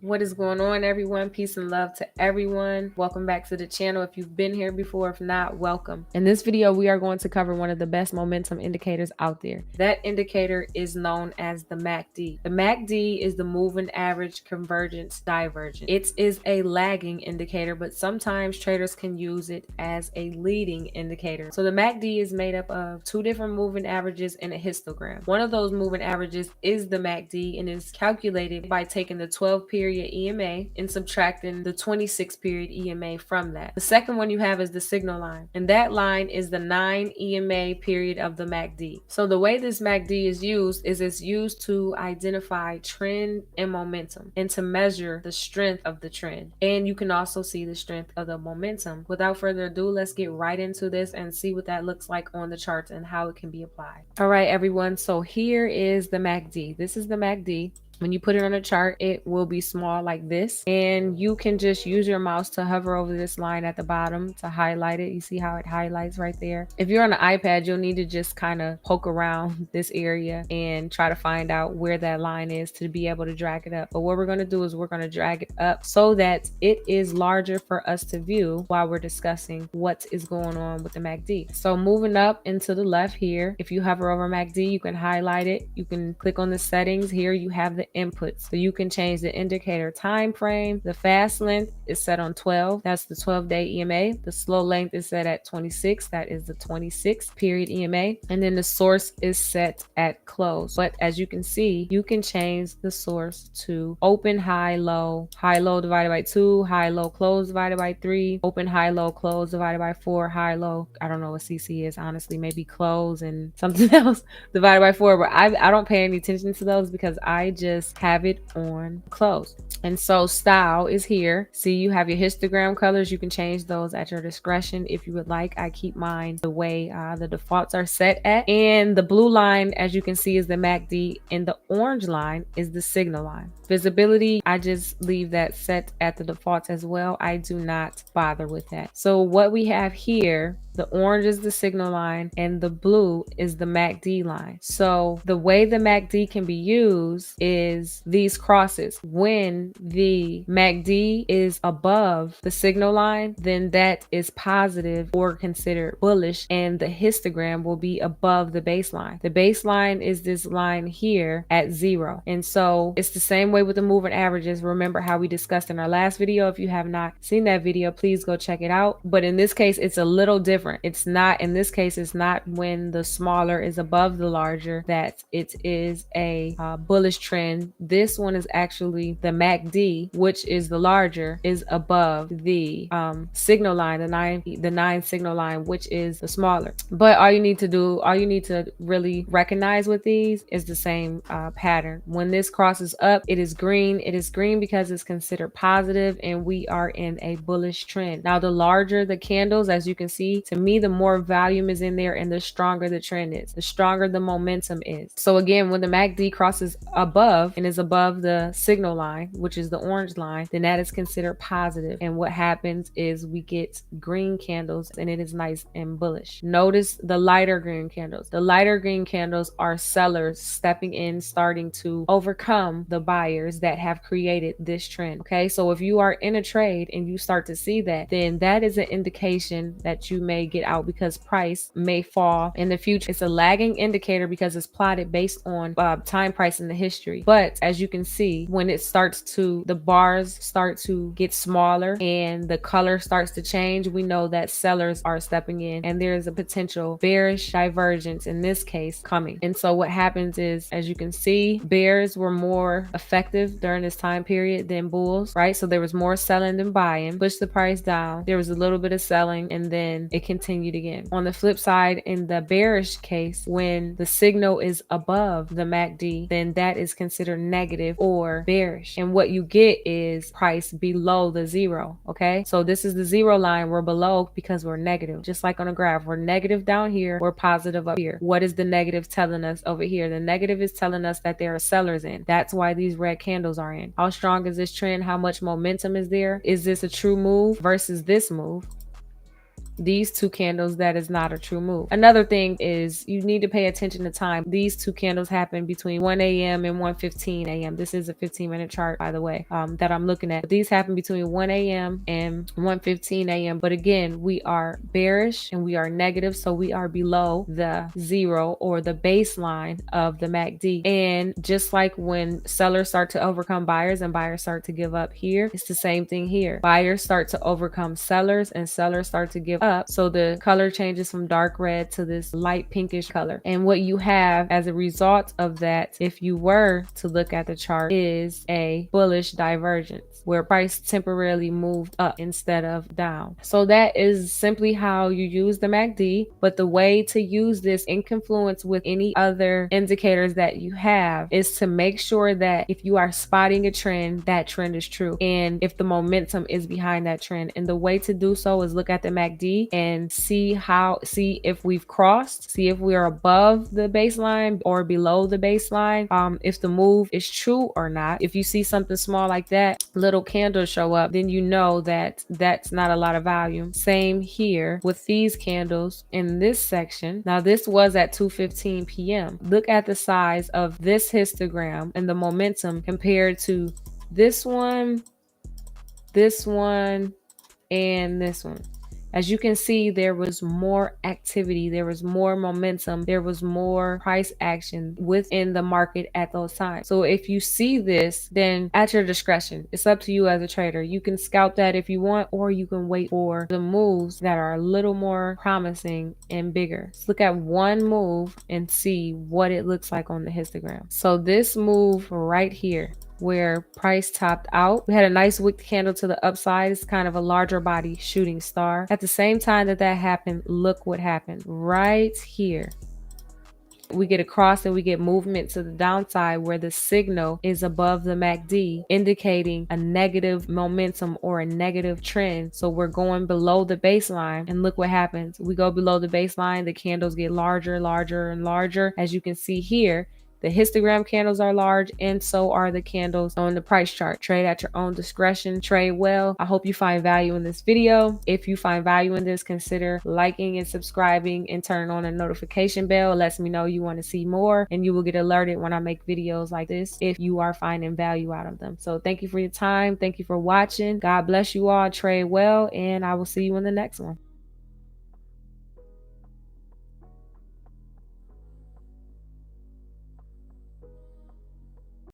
What is going on, everyone? Peace and love to everyone. Welcome back to the channel. If you've been here before, if not, welcome. In this video, we are going to cover one of the best momentum indicators out there. That indicator is known as the MACD. The MACD is the moving average convergence divergence. It is a lagging indicator, but sometimes traders can use it as a leading indicator. So the MACD is made up of two different moving averages and a histogram. One of those moving averages is the MACD and is calculated by taking the 12-period EMA and subtracting the 26-period EMA from that. The second one you have is the signal line, and that line is the 9 EMA period of the MACD. So the way this MACD is used is it's used to identify trend and momentum and to measure the strength of the trend. And you can also see the strength of the momentum. Without further ado, let's get right into this and see what that looks like on the charts and how it can be applied. All right, everyone. So here is the MACD. This is the MACD. When you put it on a chart, it will be small like this, and you can just use your mouse to hover over this line at the bottom to highlight it. You see how it highlights right there? If you're on an iPad, you'll need to just kind of poke around this area and try to find out where that line is to be able to drag it up. But what we're going to do is we're going to drag it up so that it is larger for us to view while we're discussing what is going on with the MACD. So moving up into the left here, if you hover over MACD, you can highlight it. You can click on the settings. Here you have the inputs, so you can change the indicator time frame. The fast length is set on 12, that's the 12-day EMA. The slow length is set at 26, that is the 26-period EMA. And then the source is set at close. But as you can see, you can change the source to open, high, low divided by 2, high, low, close divided by 3, open, high, low, close divided by 4, high, low, I don't know what CC is, honestly, maybe close and something else divided by 4, but I don't pay any attention to those because I just have it on close. And so style is here. See, you have your histogram colors. You can change those at your discretion if you would like. I keep mine the way the defaults are set at. And the blue line, as you can see, is the MACD, and the orange line is the signal line. Visibility, I just leave that set at the defaults as well. I do not bother with that. So what we have here, the orange is the signal line and the blue is the MACD line. So the way the MACD can be used is these crosses. When the MACD is above the signal line, then that is positive or considered bullish, and the histogram will be above the baseline. The baseline is this line here at 0. And so it's the same way with the moving averages. Remember how we discussed in our last video. If you have not seen that video, please go check it out. But in this case, it's a little different. It's not, in this case, it's not when the smaller is above the larger that it is a bullish trend. This one is actually the MACD, which is the larger, is above the signal line, the 9 signal line, which is the smaller. But all you need to really recognize with these is the same pattern. When this crosses up, it is green. It is green because it's considered positive and we are in a bullish trend. Now, the larger the candles, as you can see, to me, the more volume is in there and the stronger the trend is, the stronger the momentum is. So again, when the MACD crosses above and is above the signal line, which is the orange line, then that is considered positive. And what happens is we get green candles and it is nice and bullish. Notice the lighter green candles. The lighter green candles are sellers stepping in, starting to overcome the buyers that have created this trend. Okay, so if you are in a trade and you start to see that, then that is an indication that you may get out because price may fall in the future. It's a lagging indicator because it's plotted based on time, price, and the history. But as you can see, when it starts to, the bars start to get smaller and the color starts to change, we know that sellers are stepping in and there's a potential bearish divergence in this case coming. And so what happens is, as you can see, bears were more effective during this time period than bulls, right? So there was more selling than buying, pushed the price down. There was a little bit of selling and then it continued again. On the flip side, in the bearish case, when the signal is above the MACD, then that is considered negative or bearish. And what you get is price below the 0. Okay, so this is the 0 line. We're below because we're negative. Just like on a graph, we're negative down here, we're positive up here. What is the negative telling us over here? The negative is telling us that there are sellers in. That's why these red candles are in. How strong is this trend? How much momentum is there? Is this a true move versus this move? these two candles, that is not a true move. Another thing is you need to pay attention to time. These two candles happen between 1 a.m. and 1:15 a.m. This is a 15-minute chart, by the way, that I'm looking at. But these happen between 1 a.m. and 1:15 a.m. But again, we are bearish and we are negative, so we are below the zero or the baseline of the MACD. And just like when sellers start to overcome buyers and buyers start to give up here, it's the same thing here. Buyers start to overcome sellers and sellers start to give up. So the color changes from dark red to this light pinkish color. And what you have as a result of that, if you were to look at the chart, is a bullish divergence where price temporarily moved up instead of down. So that is simply how you use the MACD. But the way to use this in confluence with any other indicators that you have is to make sure that if you are spotting a trend, that trend is true. And if the momentum is behind that trend. And the way to do so is look at the MACD and see if we've crossed, see if we are above the baseline or below the baseline, if the move is true or not. If you see something small like that, little candles show up, then you know that that's not a lot of volume. Same here with these candles in this section. Now this was at 2:15 p.m. Look at the size of this histogram and the momentum compared to this one, and this one. As you can see, there was more activity, there was more momentum, there was more price action within the market at those times. So if you see this, then at your discretion, it's up to you as a trader. You can scalp that if you want, or you can wait for the moves that are a little more promising and bigger. Let's look at one move and see what it looks like on the histogram. So this move right here, where price topped out, we had a nice wick candle to the upside. It's kind of a larger body shooting star. At the same time that happened, look what happened right here. We get a cross and we get movement to the downside where the signal is above the MACD, indicating a negative momentum or a negative trend. So we're going below the baseline, and look what happens. We go below the baseline, the candles get larger, larger, and larger. As you can see here, the histogram candles are large, and so are the candles on the price chart. Trade at your own discretion. Trade well. I hope you find value in this video. If you find value in this, consider liking and subscribing and turn on a notification bell. It lets me know you want to see more, and you will get alerted when I make videos like this if you are finding value out of them. So thank you for your time. Thank you for watching. God bless you all. Trade well, and I will see you in the next one.